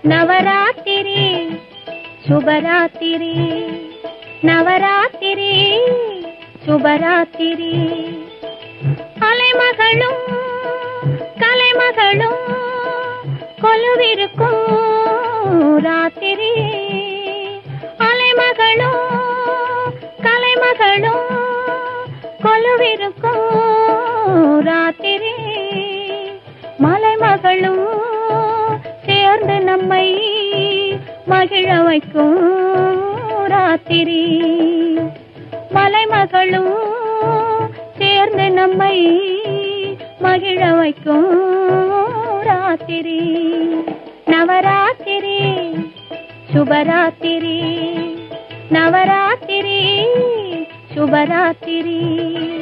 நவராத்திரி சுபராத்திரி, நவராத்திரி சுபராத்திரி. அலைமகளும் கலைமகளும் கொலுவிருக்கும் ராத்திரி. அலைமகளும் கலைமகளும் கொலுவிருக்கும் ராத்திரி. மலைமகளும் சேர்ந்து நம்மை மகிழ வைக்கும் ராத்திரி. மலைமகளும் சேர்ந்து நம்மை மகிழ வைக்கும் ராத்திரி. நவராத்திரி சுபராத்திரி, நவராத்திரி சுபராத்திரி.